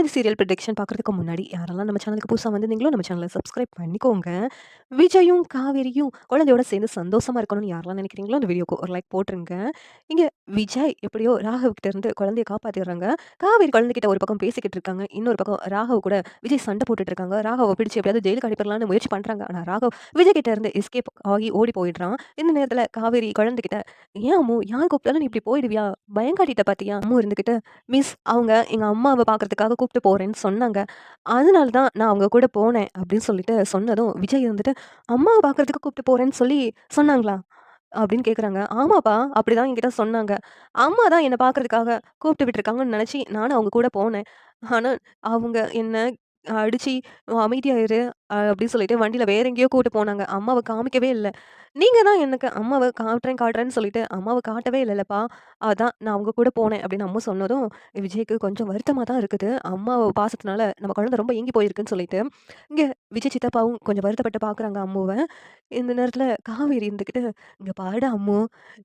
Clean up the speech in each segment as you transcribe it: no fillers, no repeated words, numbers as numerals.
Mahanadi serial prediction பார்க்குறதுக்கு முன்னாடி, யாரெல்லாம் நம்ம சேனலுக்கு புதுசா வந்திருந்தீங்களோ, நம்ம சேனல சப்ஸ்கிரைப் பண்ணிக்கோங்க. விஜயும், காவேரியும் குழந்தையோட சேர்ந்து சந்தோஷமா இருக்கணும்னு யாரெல்லாம் நினைக்கிறீங்களோ, அந்த வீடியோக்கு ஒரு லைக் போட்டுருங்க. இங்க விஜய் எப்படியோ ராகவ் கிட்ட இருந்து குழந்தைய காப்பாத்திர்றாங்க. காவேரி குழந்தைகிட்ட ஒரு பக்கம் பேசிக்கிட்டு இருக்காங்க. இன்னொரு பக்கம் ராகவ் கூட விஜய் சண்டை போட்டுட்டு இருக்காங்க. ராகவ பிடிச்சு எப்படியாவது ஜெயிலுக்கு அனுப்பிடலாம்னு முயற்சி பண்றாங்க. ஆனா ராகவ் விஜய் கிட்ட இருந்து எஸ்கேப் ஆகி ஓடி போயிடுறான். இந்த நேரத்துல காவேரி குழந்தைகிட்ட, "ஏன் அம்மு யார் கூப்பிட்டாலும் நீ இப்படி போயிடுவியா? பயம் காட்டிட்ட பாத்தியா?" அம்மு இருந்துகிட்டு, "மிஸ் அவங்க எங்க அம்மாவ பார்க்கறதுக்காக கூப்பிட்டு போறேன்னு சொன்னாங்க. அதனால தான் நான் அவங்க கூட போனேன்." அப்படின்னு சொல்லிட்டு சொன்னதும், விஜய் வந்துட்டு, "அம்மாவ பார்க்கறதுக்கு கூப்பிட்டு போறேன்னு சொல்லி சொன்னாங்களா?" அப்படின்னு கேட்குறாங்க. "ஆமாப்பா, அப்படிதான் என்கிட்ட சொன்னாங்க. அம்மா தான் என்ன பார்க்கறதுக்காக கூப்பிட்டு விட்டுருக்காங்கன்னு நெனச்சு நானும் அவங்க கூட போனேன். ஆனா, அவங்க என்ன அடிச்சு, அமைதியா இரு" அப்படின்னு சொல்லிட்டு வண்டியில வேற எங்கேயோ கூட்டு போனாங்க. அம்மாவ காமிக்கவே இல்ல. நீங்க தான் எனக்கு அம்மாவ காட்டுறேன், காட்டுறேன்னு சொல்லிட்டு அம்மாவ காட்டவே இல்லல்லப்பா. அதான் நான் அவங்க கூட போனேன் அப்படின்னு அம்மு சொன்னதும், விஜய்க்கு கொஞ்சம் வருத்தமா தான் இருக்குது. அம்மாவ பாசத்தினால நம்ம குழந்தை ரொம்ப ஏங்கி போயிருக்குன்னு சொல்லிட்டு. இங்க விஜய் சித்தப்பாவும் கொஞ்சம் வருத்தப்பட்டு பார்க்குறாங்க அம்முவ. இந்த நேரத்தில காவேரி இருந்துகிட்டு, "இங்க பாருடா அம்மு,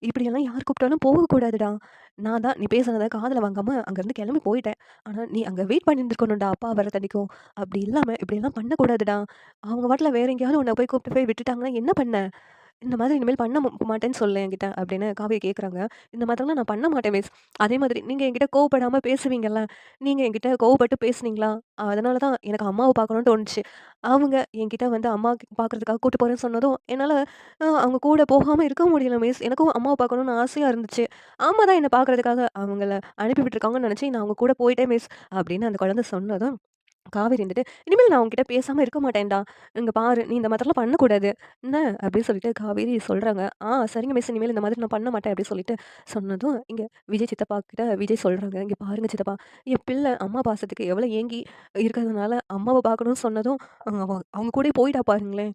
இப்படியெல்லாம் யார் கூப்பிட்டாலும் போகக்கூடாதுடா. நான் தான் நீ பேசுனத காதுல வாங்காம அங்கருந்து கிளம்பி போயிட்டேன். ஆனா நீ அங்க வெயிட் பண்ணியிருந்துருக்கணும்டா அப்பா வரத்தன்னைக்கும். அப்படி இல்லாம இப்படியெல்லாம் பண்ணக்கூடாதுடா. அவங்க பாட்டுல வேற எங்கேயாவது உன்ன போய் கூப்பிட்டு போய் விட்டுட்டாங்கன்னா என்ன பண்ண? இந்த மாதிரி இனிமேல் பண்ண மாட்டேன்னு சொல்லு என்கிட்ட" அப்படின்னு காவியா கேட்குறாங்க. "இந்த மாதிரிலாம் நான் பண்ண மாட்டேன் மிஸ். அதே மாதிரி நீங்க என்கிட்ட கோவப்படாம பேசுவீங்கல்ல, நீங்க என்கிட்ட கோவப்பட்டு பேசுனீங்களா? அதனால தான் எனக்கு அம்மாவ பார்க்கணும்னு தோணுச்சு. அவங்க என்கிட்ட வந்து அம்மா பார்க்கறதுக்காக கூட்டு போறேன்னு சொன்னதும், என்னால அவங்க கூட போகாம இருக்க முடியல மிஸ். எனக்கும் அம்மாவ பார்க்கணும்னு ஆசையா இருந்துச்சு. அம்மா தான் என்ன பார்க்கறதுக்காக அவங்கள அனுப்பி விட்டுருக்காங்கன்னு நெனச்சு நான் அவங்க கூட போயிட்டேன் மிஸ்" அப்படின்னு அந்த குழந்தை சொன்னதும், காவேரி இருந்துட்டு, "இனிமேல் நான் உன்கிட்ட பேசாம இருக்க மாட்டேன்டா. இங்க பாரு, நீ இந்த மாதிரிலாம் பண்ணக்கூடாது. என்ன?" அப்படின்னு சொல்லிட்டு காவேரி சொல்றாங்க. சரிங்க மிஸ். இனிமேல் இந்த மாதிரி நான் பண்ண மாட்டேன்." அப்படின்னு சொல்லிட்டு சொன்னதும், இங்க விஜய் சித்தப்பா கிட்ட விஜய் சொல்றாங்க, "இங்க பாருங்க சித்தப்பா, என் பிள்ளை அம்மா பாசத்துக்கு எவ்வளோ ஏங்கி இருக்கிறதுனால அம்மாவ பார்க்கணும்னு சொன்னதும், அவங்க கூடயே போயிட்டா பாருங்களேன்.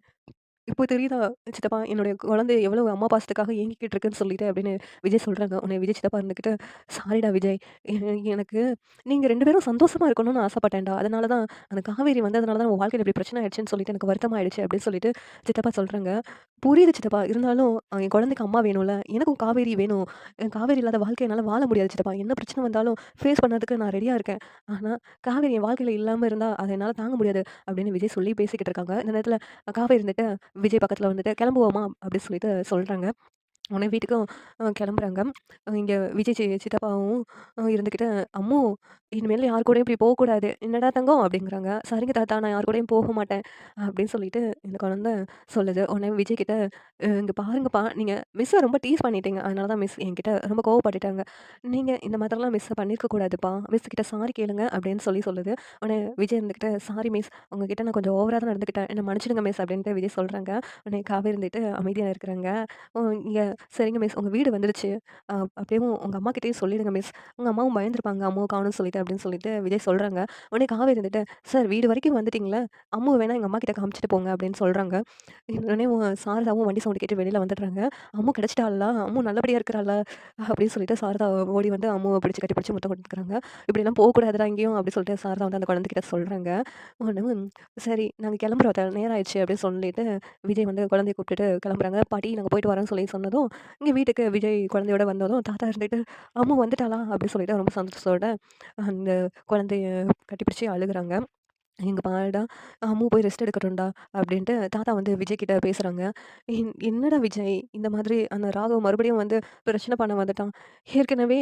இப்போ தெரியுதா சித்தப்பா, என்னுடைய குழந்தை எவ்வளவு அம்மா பாசத்துக்காக ஏங்கிக்கிட்டு இருக்குன்னு சொல்லிட்டு" அப்படின்னு விஜய் சொல்றாங்க. உடனே விஜய் சித்தப்பா இருந்துகிட்டு, "சாரிடா விஜய். எ எனக்கு நீங்க 2 பேரும் சந்தோஷமா இருக்கணும்னு ஆசைப்பட்டேன்டா. அதனால தான் அந்த காவேரி வந்ததுனால தான் உன் வாழ்க்கையில இப்படி பிரச்சனை ஆயிடுச்சுன்னு சொல்லிட்டு எனக்கு வருத்தமாயிடுச்சு" அப்படின்னு சொல்லிட்டு சித்தப்பா சொல்றாங்க. "புரியுது சித்தப்பா. இருந்தாலும் என் குழந்தைக்கு அம்மா வேணும்ல. எனக்கும் காவேரி வேணும். காவேரி இல்லாத வாழ்க்கை என்னால வாழ முடியாது சித்தப்பா. என்ன பிரச்சனை வந்தாலும் ஃபேஸ் பண்ணதுக்கு நான் ரெடியா இருக்கேன். ஆனா காவேரி என் வாழ்க்கையில இல்லாம இருந்தா அத என்னால தாங்க முடியாது" அப்படின்னு விஜய் சொல்லி பேசிக்கிட்டு இருக்காங்க. இந்த நேரத்துல காவேரி இருந்துட்டு விஜய் பக்கத்துல வந்துட்டு, "கிளம்புவோமா?" அப்படின்னு சொல்லிட்டு சொல்றாங்க. உடனே வீட்டுக்கும் கிளம்புறாங்க. இங்க விஜய் சித்தப்பாவும் இருந்துகிட்டு, "அம்மு, இனிமேல் யார் கூடயும் இப்படி போக்கூடாது. என்னடா தங்கம்?" அப்படிங்கிறாங்க. "சரிங்க தாத்தா, நான் யார் கூடயும் போக மாட்டேன்" அப்படின்னு சொல்லிட்டு இந்த குழந்தை சொல்லுது. உடனே விஜய் கிட்ட, "இங்க பாருங்கப்பா, நீங்க மிஸ்ஸ ரொம்ப டீஸ் பண்ணிட்டீங்க. அதனால தான் மிஸ் என்கிட்ட ரொம்ப கோவப்பட்டுட்டாங்க. நீங்க இந்த மாதிரிலாம் மிஸ்ஸ பண்ணியிருக்க கூடாதுப்பா. மிஸ் கிட்ட சாரி கேளுங்க" அப்படின்னு சொல்லுது. உடனே விஜய் இருந்துகிட்டு, "சாரி மிஸ். உங்ககிட்ட நான் கொஞ்சம் ஓவரா தான் நடந்துக்கிட்டேன். என்ன மன்னிச்சிடுங்க மிஸ்" அப்படின்ட்டு விஜய் சொல்றாங்க. உடனே காவேரி இருந்துட்டு அமைதியா இருக்கிறாங்க. இங்க "சரிங்க மிஸ், உங்க வீடு வந்துருச்சு. அப்படியேவும் உங்க அம்மாகிட்டயும் சொல்லிடுங்க மிஸ். உங்க அம்மாவும் பயந்துருப்பாங்க, அம்மாவ காணோம்னு சொல்லிட்டு" அப்படின்னு சொல்லிட்டு விஜய் சொல்றாங்க. உடனே காவேரி இருந்துட்டு, "சார் வீடு வரைக்கும் வந்துட்டீங்கல்ல, அம்முவ வேணா எங்க அம்மாகிட்ட காமிச்சுட்டு போங்க" அப்படின்னு சொல்றாங்க. உடனே சாரதாவும் வண்டி சவுண்ட் கேட்டு வெளியில வந்துடுறாங்க. "அம்மு கிடைச்சிட்டாளா? அம்மு நல்லபடியா இருக்கிறாளா?" அப்படின்னு சொல்லிட்டு சாரதா ஓடி வந்து அம்முவ பிடிச்சு கட்டி பிடிச்சு முத்தம் குடுத்துக்கிறாங்க. "இப்படிலாம் போகக்கூடாதுடா எங்கேயும்" அப்படின்னு சொல்லிட்டு சாரதா வந்து அந்த குழந்தைகிட்ட சொல்றாங்க. உடனே, "சரி நாங்க கிளம்புறோம் அத்த, நேரம் ஆயிடுச்சு" அப்படின்னு சொல்லிட்டு விஜய் வந்து குழந்தைய கூப்பிட்டுட்டு கிளம்புறாங்க. "பாட்டி நாங்க போயிட்டு வரோம்ன்னு" சொன்னதும், இங்க வீட்டுக்கு விஜய் குழந்தையோட வந்ததும் தாத்தா இருந்துட்டு, "அம்மு வந்துட்டாளா?" அப்படின்னு சொல்லிட்டு ரொம்ப சந்தோஷத்தோட அந்த குழந்தைய கட்டிப்பிடிச்சு அழுகுறாங்க. "இங்க பாருடா, அம்மு போய் ரெஸ்ட் எடுக்கட்டும்டா" அப்படின்ட்டு தாத்தா வந்து விஜய் கிட்ட பேசுறாங்க. என்னடா விஜய், இந்த மாதிரி அந்த ராகவ் மறுபடியும் வந்து பிரச்சனை பண்ண வந்துட்டான். ஏற்கனவே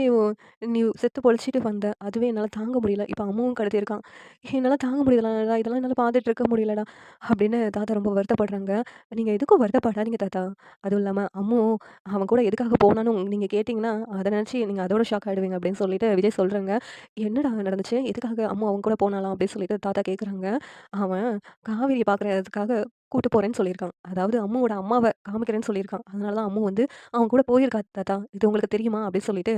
நீ செத்து பொழிச்சுட்டு வந்த. அதுவே என்னால தாங்க முடியல. இப்ப அம்முவும் கடத்தியிருக்கான். என்னால தாங்க முடியலடா. இதெல்லாம் என்னால பார்த்துட்டு இருக்க முடியலடா" அப்படின்னு தாத்தா ரொம்ப வருத்தப்படுறாங்க. "நீங்க எதுக்கும் வருத்தப்படாதீங்க தாத்தா. அதுவும் இல்லாம அம்மு அவன் கூட எதுக்காக போனான்னு நீங்க கேட்டீங்கன்னா, அத நினைச்சு நீங்க அதோட ஷாக் ஆயிடுவீங்க" அப்படின்னு சொல்லிட்டு விஜய் சொல்றாங்க. "என்னடா நடந்துச்சு? எதுக்காக அம்மு அவங்க கூட போனாளாம்?" அப்படின்னு சொல்லிட்டு தாத்தா கேட்குறாங்க. "அவன் காவேரிய பார்க்குறதுக்காக கூட்டு போறேன்னு சொல்லியிருக்கான். அதாவது அம்முவோட அம்மாவ காமிக்கிறேன்னு சொல்லியிருக்கான். அதனால தான் அம்மு வந்து அவன் கூட போயிருக்கா தாத்தா. இது உங்களுக்கு தெரியுமா?" அப்படின்னு சொல்லிட்டு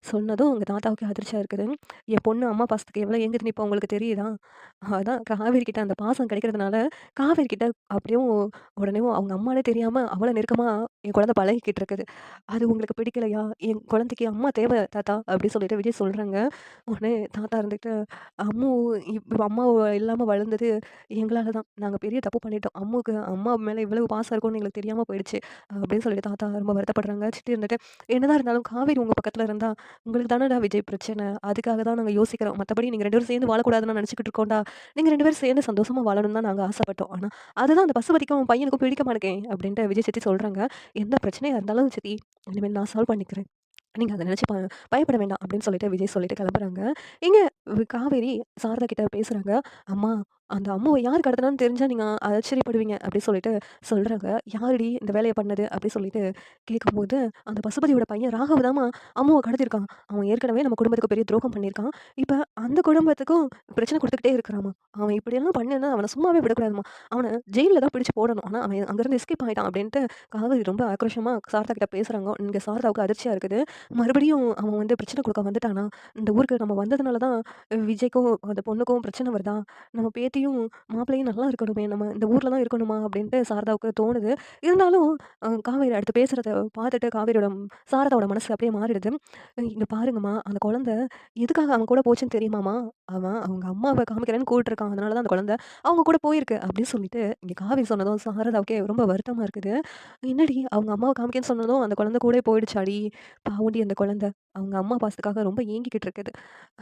சொன்னதும் எங்க தாத்தாவுக்கு அதிர்ச்சியா இருக்குது. என் பொண்ணு அம்மா பாசத்துக்கு எவ்வளோ ஏங்குதுன்னு இப்ப உங்களுக்கு தெரியுதா? அதான் காவேரி கிட்ட அந்த பாசம் கிடைக்கிறதுனால, காவேரி கிட்ட அப்படியும் உடனேவும் அவங்க அம்மானே தெரியாம அவ்வளோ நெருக்கமா என் குழந்தை பழகிக்கிட்டு இருக்குது. அது உங்களுக்கு பிடிக்கலையா? என் குழந்தைக்கு அம்மா தேவை தாத்தா அப்படின்னு சொல்லிட்டு விஜய் சொல்றாங்க. உடனே தாத்தா இருந்துட்டு, அம்மு இப்ப அம்மா இல்லாம வளர்ந்தது எங்களால தான். நாங்க பெரிய தப்பு பண்ணிட்டோம். அம்மா மேல இவ்வளவு பாசம் இருக்கும்னு எங்களுக்கு தெரியாம போயிடுச்சு. அப்படின்னு சொல்லிட்டு தாத்தா ரொம்ப வருத்தப்படுறாங்க. சித்தி இருந்துட்டு, என்னதான் இருந்தாலும் காவேரி உங்க பக்கத்துல இருந்தா, உங்களுக்கு தானடா விஜய் பிரச்சனை. அதுக்காக தான் நாங்க யோசிக்கிறோம். மத்தபடி நீங்க 2 பேரும் சேர்ந்து வாழக்கூடாதுன்னு நெனச்சுக்கிட்டு இருக்கோம்டா. நீங்க 2 பேரும் சேர்ந்து சந்தோஷமா வாழணும்னு தான் நாங்க ஆசைப்பட்டோம். ஆனா, அதுதான் அந்த பசுபதிக்கும் பையனுக்கும் பிடிக்க மாட்டேங்குதே அப்படின்ட்டு விஜய் சித்தி சொல்றாங்க. எந்த பிரச்சனையா இருந்தாலும் சித்தி, இனிமேல் நான் சால்வ் பண்ணிக்கிறேன். நீங்க அத நினைச்சு பயப்பட வேண்டாம் அப்படின்னு சொல்லிட்டு விஜய் சொல்லிட்டு கிளம்புறாங்க. இங்க காவேரி சாரதா கிட்ட பேசுறாங்க. அம்மா அந்த அம்முவ யார் கடத்துனான்னு தெரிஞ்சா நீங்க ஆச்சரியப்படுவீங்க அப்படி சொல்லிட்டு சொல்றாங்க. யாருடி இந்த வேலைய பண்ணது? அப்படி சொல்லிட்டு கேட்கும்போது, அந்த பசுபதியோட பையன் ராகவ தாம்மா அம்முவ கடத்தியிருக்கான். அவன் ஏற்கனவே நம்ம குடும்பத்துக்கு பெரிய துரோகம் பண்ணியிருக்கான். இப்ப அந்த குடும்பத்துக்கும் பிரச்சனை குடுத்துக்கிட்டே இருக்கிறான்மா. அவன் இப்படியெல்லாம் பண்ணனா அவன சும்மாவே விடக்கூடாதும்மா. அவன ஜெயில்ல தான் பிடிச்சு போடணும். ஆனா அவன் அங்கருந்து எஸ்கேப் ஆயிட்டான் அப்படின்ட்டு காவேரி ரொம்ப ஆக்ரோஷமா சாரதா கிட்ட பேசுறாங்க. இங்க சாரதாவுக்கு அதிர்ச்சியா இருக்குது. மறுபடியும் அவன் வந்து பிரச்சனை குடுக்க வந்துட்டானா? இந்த ஊருக்கு நம்ம வந்ததுனால தான் விஜய்க்கும், அந்த பொண்ணுக்கும் பிரச்சனை வருதா? நம்ம பேத்தியும், மாப்பிள்ளையும் நல்லா இருக்கணுமே! நம்ம இந்த ஊர்ல தான் இருக்கணுமா? அப்டின்ட்டு சாரதாவுக்கு தோணுது. இருந்தாலும் காவேரி அடுத்து பேசுறத பார்த்துட்டு சாரதாவோட மனசு அப்படியே மாறிடுது. "இங்க பாருங்கம்மா, அந்த குழந்தை எதுக்காக அவன் கூட போச்சுன்னு தெரியுமாம்மா? அவன் அவங்க அம்மாவ காமிக்கிறேன்னு கூப்ட்டுருக்கான். அதனால தான் அந்த குழந்தை அவங்க கூட போயிருக்கு." அப்படின்னு சொல்லிட்டு இங்க காவேரி சொன்னதும் சாரதாவுக்கே ரொம்ப வருத்தமா இருக்குது. "என்னடி அவங்க அம்மாவ காமிக்கன்னு சொன்னதும் அந்த குழந்தை கூடயே போயிடுச்சாடி? பாவம்டி அந்த குழந்தை. அவங்க அம்மா பாசத்துக்காக ரொம்ப ஏங்கிக்கிட்டு இருக்குது.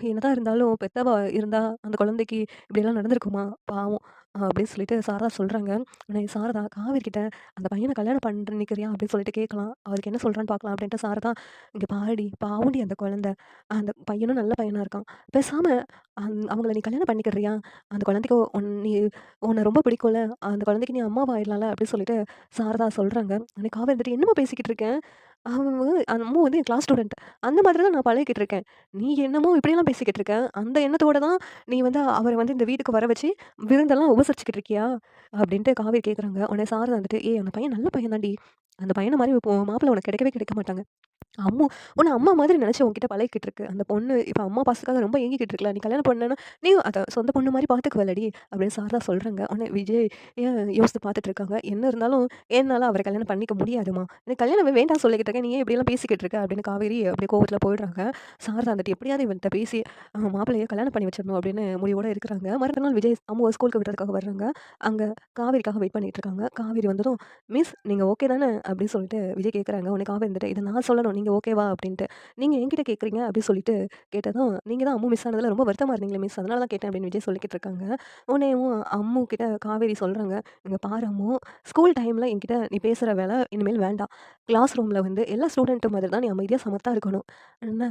என்னதான் இருந்தாலும் பெத்தவ இருந்தா அந்த குழந்தைக்கு இப்படியெல்லாம் நடந்திருக்குமா? பாவம்." அப்படின்னு சொல்லிட்டு சாரதா சொல்றாங்க. உடனே சாரதா காவேரி கிட்ட "அந்த பையன கல்யாணம் பண்ணிக்கிறியா?" அப்படின்னு சொல்லிட்டு கேட்கலாம். அவருக்கு என்ன சொல்றான்னு பார்க்கலாம் அப்படின்ட்டு சாரதா, "இங்க பாருடி, பாவம்டி அந்த குழந்தை. அந்த பையனும் நல்ல பையனா இருக்கான். பேசாம அவங்கள நீ கல்யாணம் பண்ணிக்கிறியா? அந்த குழந்தைக்கு உன்ன ரொம்ப பிடிக்கும்ல. அந்த குழந்தைக்கு நீ அம்மாவா ஆயிடலாம்ல." அப்படின்னு சொல்லிட்டு சாரதா சொல்றாங்க. உடனே காவேரி வந்துட்டு, "என்னம்மா பேசிக்கிட்டு இருக்க? அந்த அம்மு வந்து என் கிளாஸ் ஸ்டூடண்ட். அந்த மாதிரி தான் நான் பழகிக்கிட்டு இருக்கேன். நீ என்னமோ இப்படியெல்லாம் பேசிக்கிட்டு இருக்க. அந்த எண்ணத்தோட தான் நீ வந்து அவர வந்து இந்த வீட்டுக்கு வர வச்சு விருந்தெல்லாம் உபசரிச்சுக்கிட்டு இருக்கியா?" அப்படின்ட்டு காவேரி கேட்குறாங்க. உடனே சாரதா வந்துட்டு, "ஏய் அந்த பையன் நல்ல பையன் தான்டி. அந்த பையன மாரி இப்போ மாப்பிள்ளை உனக்கு கிடைக்கவே கிடைக்க மாட்டாங்க. அம்மு உன்ன அம்மா மாதிரி நினைச்சு உன்கிட்ட பழகிக்கிட்டு இருக்கு. அந்த பொண்ணு இப்ப அம்மா பாசத்துக்காக ரொம்ப ஏங்கிக்கிட்டு இருக்குல்ல. நீ கல்யாணம் பண்ணேன்னா, நீயும் அத சொந்த பொண்ணு மாரி பார்த்துக்குவல்லடி." அப்படின்னு சாரதா சொல்றாங்க. உடனே விஜய் யோசித்து பார்த்துட்டு இருக்காங்க. "என்ன இருந்தாலும் என்னால அவர கல்யாணம் பண்ணிக்க முடியாதும்மா. எனக்கு கல்யாணமே வேண்டான்னு சொல்லிக்கிட்டு இருக்கேன். நீ ஏன் இப்படியெல்லாம் பேசிக்கிட்டு இருக்க?" அப்படின்னு காவேரி அப்படியே கோவத்துல போயிடுறாங்க. சாரதா வந்துட்டு எப்படியாவது இவன்ட்ட பேசி மாப்பிள்ளைய கல்யாணம் பண்ணி வச்சிரணும் அப்படின்னு முடிவோட இருக்கிறாங்க. மறுநாள் விஜய் அம்முவ ஸ்கூலுக்கு விடுறதுக்காக வர்றாங்க. அங்க காவேரிக்காக வெயிட் பண்ணிட்டு இருக்காங்க. காவேரி வந்ததும், "மிஸ் நீங்க ஓகே தானே?" அப்படின்னு சொல்லிட்டு விஜய் கேட்குறாங்க. உடனே காவேரி வந்துட்டு, "இத நான் சொல்லணும். நீங்க ஓகேவா?" அப்படின்ட்டு. "நீங்க என்கிட்ட கேட்குறீங்க?" அப்படின்னு சொல்லிட்டு கேட்டதும், "நீங்க தான் அம்மு மிஸ் ஆனதுல ரொம்ப வருத்தமா இருந்தீங்களே மிஸ். அதனால தான் கேட்டேன்." அப்படின்னு விஜய் சொல்லிக்கிட்டு இருக்காங்க. உடனேயும் அம்மு கிட்ட காவேரி சொல்றாங்க, "இங்க பாரு அம்மு, ஸ்கூல் டைம்ல என்கிட்ட நீ பேசுற வேலை இனிமேல் வேண்டாம். கிளாஸ் ரூம்ல வந்து எல்லா ஸ்டூடெண்ட்டும் மாதிரி தான் நீ அமைதியா சமத்தா இருக்கணும். என்ன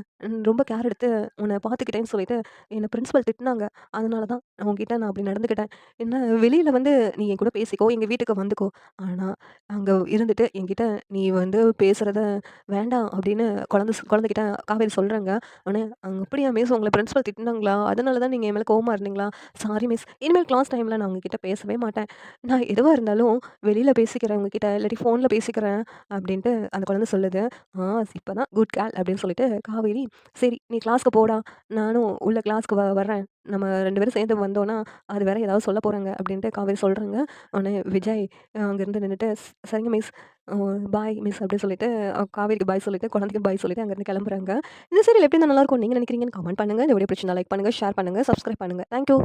ரொம்ப கேர் எடுத்து உன்ன பார்த்துக்கிட்டேன்னு சொல்லிட்டு என்ன பிரின்சிபல் திட்டுனாங்க. அதனால தான் உன்கிட்ட நான் அப்படி நடந்துக்கிட்டேன். என்ன வெளியில வந்து நீ என் கூட பேசிக்கோ, எங்க வீட்டுக்கு வந்துக்கோ. ஆனா, அங்க இருந்துட்டு என்கிட்ட நீ வந்து பேசுறத வேண்டாம்." அப்படின்னு குழந்தைகிட்ட காவேரி சொல்றாங்க. உடனே, அப்படியா மிஸ் உங்கள பிரின்சிபல் திட்டுனாங்களா? அதனால தான் நீங்க என் மேல கோவமா இருந்தீங்களா? Sorry miss. இனிமேல் கிளாஸ் டைம்ல நான் உங்ககிட்ட பேசவே மாட்டேன். நான் எதுவா இருந்தாலும் வெளியில பேசிக்கிறேன் உங்ககிட்ட. இல்லாட்டி ஃபோன்ல பேசிக்கிறேன்." அப்படின்ட்டு அந்த குழந்தை சொல்லுது. "ஆ இப்பதான் குட் கேர்ள்." அப்படின்னு சொல்லிட்டு காவேரி, "சரி நீ கிளாஸ்க்கு போடா. நானும் உள்ள கிளாஸ்க்கு வர்றேன். நம்ம 2 பேரும் சேர்ந்து வந்தோம்னா, அது வேற ஏதாவது சொல்லப் போறாங்க." அப்படின்ட்டு காவேரி சொல்றாங்க. உடனே விஜய் அங்கேருந்து நின்னுட்டு, "சரிங்க மிஸ். அ பாய் மிஸ்." அப்படின்னு சொல்லிட்டு காவேரிக்கு பாய் சொல்லிட்டு, குழந்தைக்கு பாய் சொல்லிட்டு அங்கேருந்து கிளம்புறாங்க. இந்த சீரியல் எப்படி இருந்தா நல்லாருக்கும்னு நீங்க நினைக்கிறீங்கன்னு கமெண்ட் பண்ணுங்க. இந்த வீடியோ பிடிச்சிருந்தா லைக் பண்ணுங்க, ஷேர் பண்ணுங்க, சப்ஸ்கிரைப் பண்ணுங்க. Thank you.